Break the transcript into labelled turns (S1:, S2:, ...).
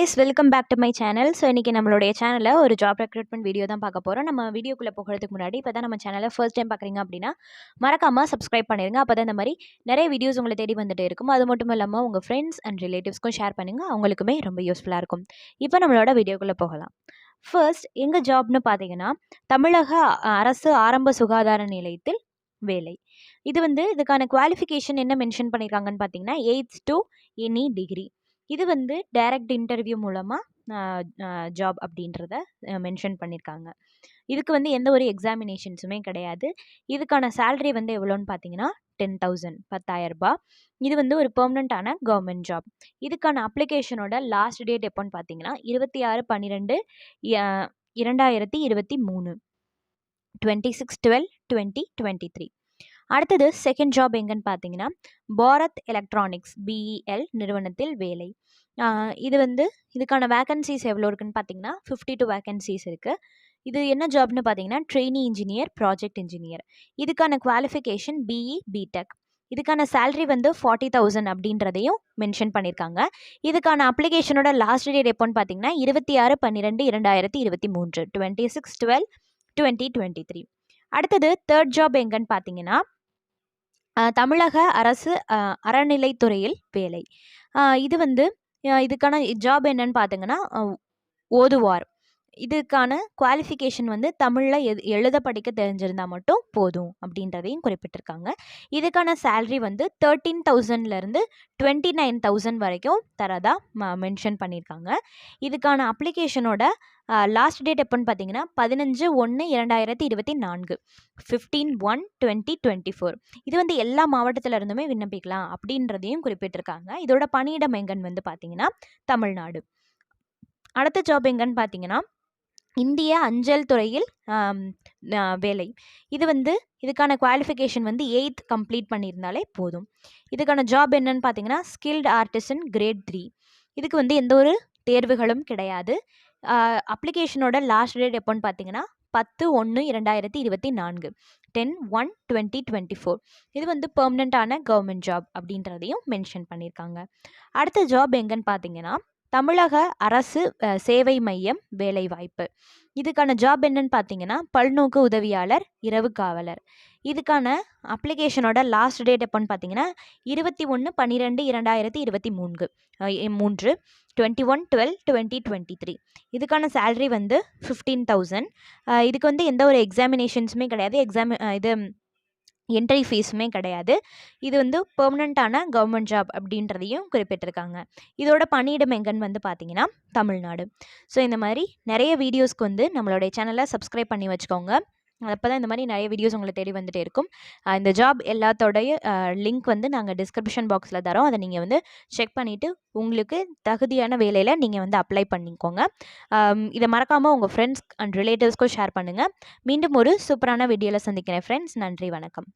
S1: guys, welcome back to my channel. So இன்னைக்கு நம்மளுடைய சேனல்ல ஒரு ஜாப் ரெக்ரூட்மெண்ட் வீடியோ தான் பார்க்க போறோம். நம்ம வீடியோக்குள்ள போகிறதுக்கு முன்னாடி இப்பதான் நம்ம சேனலை ஃபர்ஸ்ட் டைம் பார்க்குறீங்க அப்படின்னா மறக்காம சப்ஸ்கிரைப் பண்ணிருங்க. அப்பதான் இந்த மாதிரி நிறைய வீடியோஸ் உங்களை தேடி வந்துட்டே இருக்கும். அது மட்டும் இல்லாம உங்க ஃப்ரெண்ட்ஸ் அண்ட் ரிலேட்டிவ்ஸ்க்கும் ஷேர் பண்ணுங்க. அவங்களுக்குமே ரொம்ப யூஸ்ஃபுல்லா இருக்கும். இப்போ நம்மளோட வீடியோக்குள்ள போகலாம். ஃபர்ஸ்ட் எங்க ஜாப்னு பார்த்தீங்கன்னா தமிழக அரசு ஆரம்ப சுகாதார நிலையத்தில் வேலை. இதுக்கான குவாலிஃபிகேஷன் என்ன மென்ஷன் பண்ணியிருக்காங்கன்னு பார்த்தீங்கன்னா 8th to எனி டிகிரி. இது டைரக்ட் இன்டர்வியூ மூலமாக ஜாப் அப்படின்றத மென்ஷன் பண்ணியிருக்காங்க. இதுக்கு எந்த ஒரு எக்ஸாமினேஷன்ஸுமே கிடையாது. இதுக்கான சேலரி எவ்வளோன்னு பார்த்தீங்கன்னா 10,000 10,000 இது ஒரு பெர்மனண்ட்டான கவர்மெண்ட் ஜாப். இதுக்கான அப்ளிகேஷனோட லாஸ்ட் டேட் எப்போன்னு பார்த்தீங்கன்னா 26/12/2023 26/12/2023. அடுத்தது செகண்ட் ஜாப் எங்கன்னு பார்த்தீங்கன்னா பாரத் எலக்ட்ரானிக்ஸ் BEL நிறுவனத்தில் வேலை. இதுக்கான வேக்கன்சிஸ் எவ்வளோ இருக்குன்னு பார்த்தீங்கன்னா 52 வேக்கன்சிஸ் இருக்குது. இது என்ன ஜாப்னு பார்த்தீங்கன்னா ட்ரெயினி இன்ஜினியர், ப்ராஜெக்ட் இன்ஜினியர். இதுக்கான குவாலிஃபிகேஷன் BE BTech. இதுக்கான சேலரி 40,000 அப்படின்றதையும் மென்ஷன் பண்ணியிருக்காங்க. இதுக்கான அப்ளிகேஷனோட லாஸ்ட் டேட் எப்போன்னு பார்த்தீங்கன்னா 26/12/2023 26/12/2023. அடுத்தது தேர்ட் ஜாப் எங்கன்னு பார்த்தீங்கன்னா தமிழக அரசு அறநிலைத்துறையில் வேலை. இதுக்கான ஜாப் என்னன்னு பார்த்தீங்கன்னா ஓதுவார். இதுக்கான குவாலிஃபிகேஷன் தமிழில் எழுத படிக்க தெரிஞ்சிருந்தால் மட்டும் போதும் அப்படின்றதையும் குறிப்பிட்டிருக்காங்க. இதுக்கான சேல்ரி 13,000லேருந்து 29,000 வரைக்கும் தரதா மென்ஷன் பண்ணியிருக்காங்க. இதுக்கான அப்ளிகேஷனோட லாஸ்ட் டேட் எப்போன்னு பார்த்தீங்கன்னா 15/1/2024 15/1/2024. இது எல்லா மாவட்டத்தில் இருந்துமே விண்ணப்பிக்கலாம் அப்படின்றதையும் குறிப்பிட்டிருக்காங்க. இதோட பணியிடம் எங்கன்னு பார்த்தீங்கன்னா தமிழ்நாடு. அடுத்த ஜாப் எங்கன்னு பார்த்தீங்கன்னா இந்திய அஞ்சல் துறையில் வேலை. இதுக்கான குவாலிஃபிகேஷன் 8th கம்ப்ளீட் பண்ணியிருந்தாலே போதும். இதுக்கான ஜாப் என்னன்னு பார்த்தீங்கன்னா ஸ்கில்டு ஆர்டிசன் கிரேட் 3. இதுக்கு எந்த ஒரு தேர்வுகளும் கிடையாது. அப்ளிகேஷனோட லாஸ்ட் டேட் எப்போன்னு பார்த்தீங்கன்னா 10/1/2024 10/1/2024. இது பெர்மனண்ட்டான கவர்மெண்ட் ஜாப் அப்படின்றதையும் மென்ஷன் பண்ணியிருக்காங்க. அடுத்த ஜாப் எங்கன்னு பார்த்தீங்கன்னா தமிழக அரசு சேவை மையம் வேலைவாய்ப்பு. இதுக்கான ஜாப் என்னன்னு பார்த்தீங்கன்னா பல்நோக்கு உதவியாளர், இரவு காவலர். இதுக்கான அப்ளிகேஷனோட லாஸ்ட் டேட் எப்போன்னு பார்த்தீங்கன்னா 21/12/2023 21/12/2023. இதுக்கான சேலரி 15,000. இதுக்கு எந்த ஒரு எக்ஸாமினேஷன்ஸுமே கிடையாது. என்ட்ரி ஃபீஸுமே கிடையாது. இது பெர்மனண்ட்டான கவர்மெண்ட் ஜாப் அப்படின்றதையும் குறிப்பிட்டிருக்காங்க. இதோட பணியிடம் எங்கன்னு பார்த்தீங்கன்னா தமிழ்நாடு. ஸோ இந்த மாதிரி நிறைய வீடியோஸ்க்கு நம்மளுடைய சேனலை சப்ஸ்கிரைப் பண்ணி வச்சுக்கோங்க. அப்போ தான் இந்த மாதிரி நிறைய வீடியோஸ் உங்களை தேடி வந்துகிட்டே இருக்கும். இந்த ஜாப் எல்லாத்தோடைய லிங்க் நாங்கள் டிஸ்கிரிப்ஷன் பாக்ஸில் தரோம். அதை நீங்கள் செக் பண்ணிவிட்டு உங்களுக்கு தகுதியான வேலையில் நீங்கள் அப்ளை பண்ணிக்கோங்க. இதை மறக்காமல் உங்கள் ஃப்ரெண்ட்ஸ் அண்ட் ரிலேட்டிவ்ஸ்க்கும் ஷேர் பண்ணுங்கள். மீண்டும் ஒரு சூப்பரான வீடியோவில் சந்திக்கிறேன் ஃப்ரெண்ட்ஸ். நன்றி, வணக்கம்.